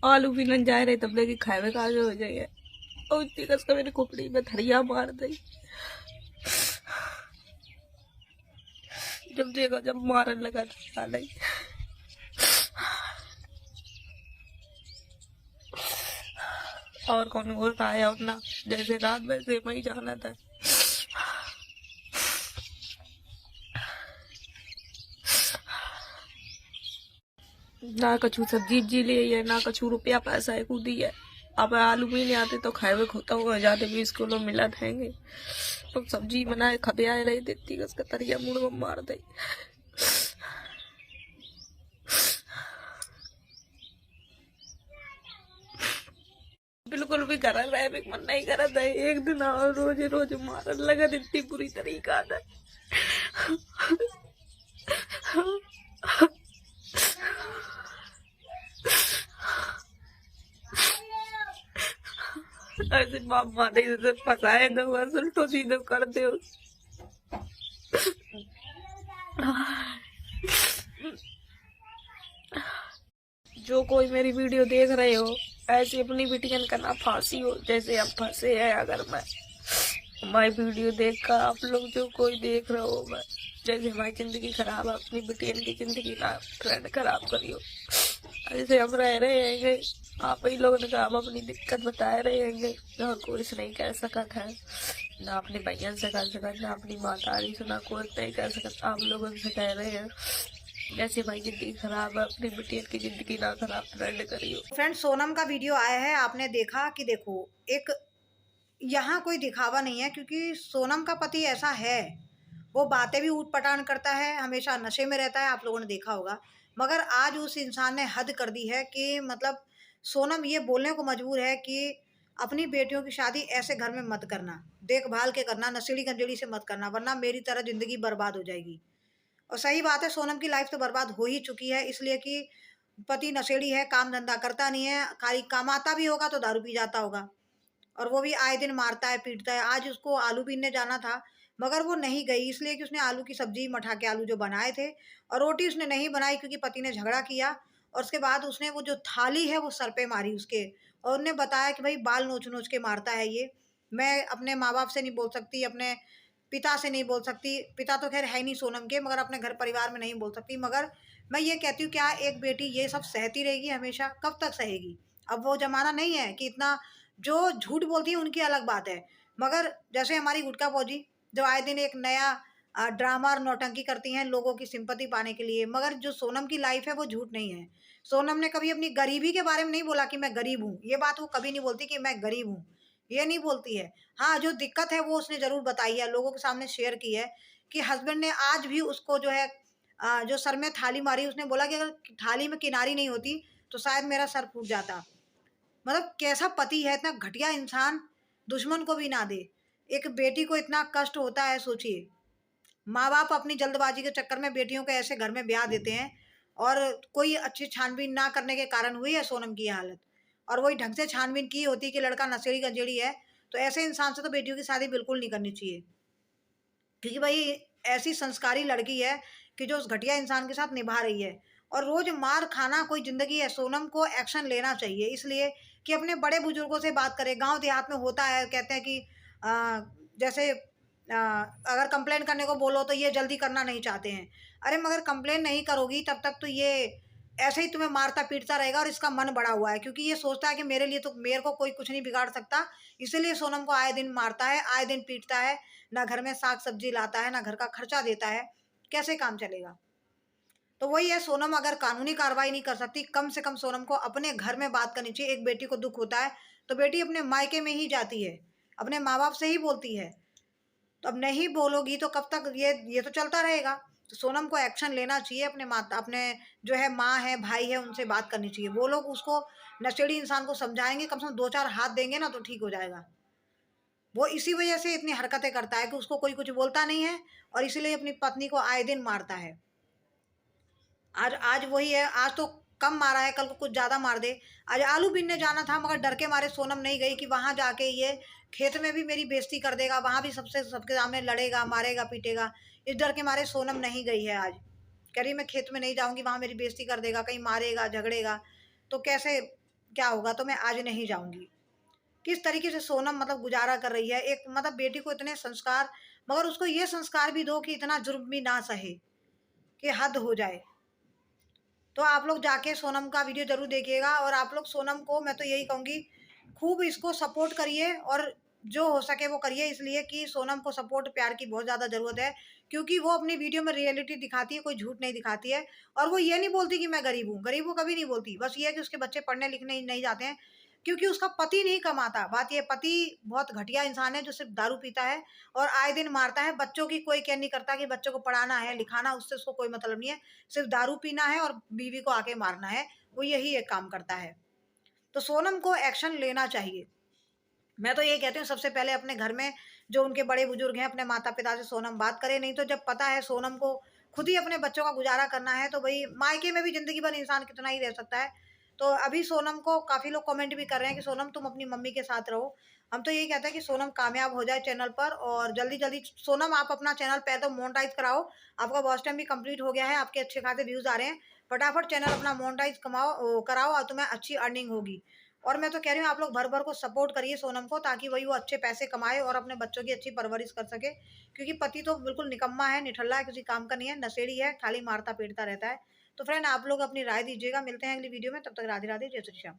आलू भी न जाए रहे तब लगे खाए में काज हो जाए और इतनी कस का मेरी कुकड़ी में थरिया मार दी। जब देखो जब मारन लगा नहीं। और कौन और आया अपना जैसे रात वैसे वही जाना था। ना कछु सब्जी जी ले है ना कछु रुपया पैसा है कूदी है। अब आलू भी नहीं आते तो खाए हुए खोता हुआ जाते 20 किलो मिला रहेंगे तो सब्जी बनाए खबे आए रही देती उसका तरिया मुड़ में मार दे। बिल्कुल भी घर रहे भी मन नहीं करा था। एक दिन और रोज रोज मारन लगा इतनी बुरी तरीका था। ऐसे बाप मारे से फंसाए दो बस उल्टो सीधो कर दो। जो कोई मेरी वीडियो देख रहे हो ऐसी अपनी बिटियन का ना फांसी हो जैसे अब फंसे है। अगर मैं वीडियो देख कर आप लोग जो कोई देख रहे हो मैं जैसे हमारी जिंदगी खराब है अपनी बिटियन की जिंदगी ना फ्रेंड खराब करियो। ऐसे हम रह रहे हैंगे आप ही लोगों ने कहा हम अपनी दिक्कत बताए रहे हैंगे ना कोई से नहीं कह सका है ना अपने भैया से कह सका ना अपनी मातारी से ना कोई नहीं कह सका। आप लोगों से कह रहे हैं जैसे भाई जिंदगी खराब है अपनी बिटिया की जिंदगी ना खराब फ्रेंड करियो। फ्रेंड सोनम का वीडियो आया है, आपने देखा कि देखो एक यहाँ कोई दिखावा नहीं है क्योंकि सोनम का पति ऐसा है, वो बातें भी ऊट पटांग करता है, हमेशा नशे में रहता है, आप लोगों ने देखा होगा। मगर आज उस इंसान ने हद कर दी है कि मतलब सोनम ये बोलने को मजबूर है कि अपनी बेटियों की शादी ऐसे घर में मत करना, देखभाल के करना, नशेड़ी गंजेड़ी से मत करना, वरना मेरी तरह जिंदगी बर्बाद हो जाएगी। और सही बात है, सोनम की लाइफ तो बर्बाद हो ही चुकी है, इसलिए कि पति नशेड़ी है, काम धंधा करता नहीं है, खाली कमाता भी होगा तो दारू पी जाता होगा और वो भी आए दिन मारता है पीटता है। आज उसको आलू बीनने जाना था मगर वो नहीं गई इसलिए कि उसने आलू की सब्जी मठा के आलू जो बनाए थे और रोटी उसने नहीं बनाई क्योंकि पति ने झगड़ा किया। और उसके बाद उसने वो जो थाली है वो सर पे मारी उसके और उन्हें बताया कि भाई बाल नोच नोच के मारता है ये। मैं अपने माँ बाप से नहीं बोल सकती, अपने पिता से नहीं बोल सकती, पिता तो खैर है नहीं सोनम के, मगर अपने घर परिवार में नहीं बोल सकती। मगर मैं ये कहती हूँ क्या एक बेटी ये सब सहती रहेगी हमेशा? कब तक सहेगी? अब वो जमाना नहीं है कि इतना जो झूठ बोलती है उनकी अलग बात है, मगर जैसे हमारी गुटका फौजी जो आए दिन एक नया ड्रामा और नौटंकी करती हैं लोगों की सिंपैथी पाने के लिए। मगर जो सोनम की लाइफ है वो झूठ नहीं है। सोनम ने कभी अपनी गरीबी के बारे में नहीं बोला कि मैं गरीब हूँ, ये बात वो कभी नहीं बोलती कि मैं गरीब हूँ, ये नहीं बोलती है। हाँ, जो दिक्कत है वो उसने ज़रूर बताई है, लोगों के सामने शेयर की है कि हस्बैंड ने आज भी उसको जो है जो सर में थाली मारी, उसने बोला कि अगर थाली में किनारी नहीं होती तो शायद मेरा सर फूट जाता। मतलब कैसा पति है, इतना घटिया इंसान, दुश्मन को भी ना दे। एक बेटी को इतना कष्ट होता है, सोचिए। माँ बाप अपनी जल्दबाजी के चक्कर में बेटियों को ऐसे घर में ब्याह देते हैं और कोई अच्छी छानबीन ना करने के कारण हुई है सोनम की हालत। और वही ढंग से छानबीन की होती कि लड़का नशेड़ी गंजेड़ी है तो ऐसे इंसान से तो बेटियों की शादी बिल्कुल नहीं करनी चाहिए, क्योंकि भाई ऐसी संस्कारी लड़की है कि जो उस घटिया इंसान के साथ निभा रही है। और रोज मार खाना कोई जिंदगी है? सोनम को एक्शन लेना चाहिए, इसलिए कि अपने बड़े बुजुर्गों से बात करे। गांव देहात में होता है, कहते हैं कि जैसे अगर कंप्लेन करने को बोलो तो ये जल्दी करना नहीं चाहते हैं। अरे मगर कंप्लेन नहीं करोगी तब तक तो ये ऐसे ही तुम्हें मारता पीटता रहेगा और इसका मन बड़ा हुआ है क्योंकि ये सोचता है कि मेरे लिए तो मेरे को कोई कुछ नहीं बिगाड़ सकता, इसीलिए सोनम को आए दिन मारता है, आए दिन पीटता है, ना घर में साग सब्जी लाता है, ना घर का खर्चा देता है। कैसे काम चलेगा? तो वही है, सोनम अगर कानूनी कार्रवाई नहीं कर सकती, कम से कम सोनम को अपने घर में बात करनी चाहिए। एक बेटी को दुख होता है तो बेटी अपने मायके में ही जाती है, अपने माँ बाप से ही बोलती है। तो अब नहीं बोलोगी तो कब तक ये तो चलता रहेगा। तो सोनम को एक्शन लेना चाहिए, अपने माता अपने जो है माँ है भाई है उनसे बात करनी चाहिए। वो लोग उसको नशेड़ी इंसान को समझाएंगे, कम से कम दो चार हाथ देंगे ना तो ठीक हो जाएगा। वो इसी वजह से इतनी हरकतें करता है कि उसको कोई कुछ बोलता नहीं है और इसीलिए अपनी पत्नी को आए दिन मारता है। आज आज वही है, आज तो कम मारा है, कल को कुछ ज्यादा मार दे। आज आलू बीनने जाना था मगर डर के मारे सोनम नहीं गई कि वहां जाके ये खेत में भी मेरी बेइज्जती कर देगा, वहां भी सबके सामने लड़ेगा मारेगा पीटेगा। इस डर के मारे सोनम नहीं गई है। आज कह रही मैं खेत में नहीं जाऊंगी, वहां मेरी बेइज्जती कर देगा, कहीं मारेगा झगड़ेगा। तो कैसे क्या होगा तो मैं आज नहीं जाऊंगी। किस तरीके से सोनम मतलब गुजारा कर रही है, एक मतलब बेटी को इतने संस्कार, मगर उसको ये संस्कार भी दो कि इतना जुर्म भी ना सहे कि हद हो जाए। तो आप लोग जाके सोनम का वीडियो जरूर देखिएगा, और आप लोग सोनम को मैं तो यही कहूंगी, खूब इसको सपोर्ट करिए और जो हो सके वो करिए, इसलिए कि सोनम को सपोर्ट प्यार की बहुत ज़्यादा ज़रूरत है, क्योंकि वो अपनी वीडियो में रियलिटी दिखाती है, कोई झूठ नहीं दिखाती है। और वो ये नहीं बोलती कि मैं गरीब हूँ कभी नहीं बोलती, बस ये है कि उसके बच्चे पढ़ने लिखने नहीं जाते हैं, क्योंकि उसका पति नहीं कमाता। बात ये, पति बहुत घटिया इंसान है जो सिर्फ दारू पीता है और आए दिन मारता है। बच्चों की कोई केयर नहीं करता कि बच्चों को पढ़ाना है लिखाना, उससे उसको कोई मतलब नहीं है, सिर्फ दारू पीना है और बीवी को आके मारना है, वो यही एक काम करता है। तो सोनम को एक्शन लेना चाहिए। मैं तो यही कहती हूँ, सबसे पहले अपने घर में जो उनके बड़े बुजुर्ग हैं, अपने माता पिता से सोनम बात करे। नहीं तो जब पता है सोनम को खुद ही अपने बच्चों का गुजारा करना है, तो भाई मायके में भी जिंदगी भर इंसान कितना ही रह सकता है। तो अभी सोनम को काफी लोग कमेंट भी कर रहे हैं कि सोनम तुम अपनी मम्मी के साथ रहो। हम तो यही कहते हैं कि सोनम कामयाब हो जाए चैनल पर, और जल्दी जल्दी सोनम आप अपना चैनल पहले तो मोनेटाइज कराओ। आपका वॉच टाइम भी कंप्लीट हो गया है, आपके अच्छे खासे व्यूज आ रहे हैं, फटाफट चैनल अपना मोनेटाइज कराओ और तुम्हें अच्छी अर्निंग होगी। और मैं तो कह रही हूँ आप लोग भर भर को सपोर्ट करिए सोनम को, ताकि वही वो अच्छे पैसे कमाए और अपने बच्चों की अच्छी परवरिश कर सके, क्योंकि पति तो बिल्कुल निकम्मा है, निठल्ला है, किसी काम का नहीं है, नशेड़ी है, खाली मारता पीटता रहता है। तो फ्रेंड आप लोग अपनी राय दीजिएगा, मिलते हैं अगली वीडियो में, तब तक राधे राधे, जय श्री श्याम।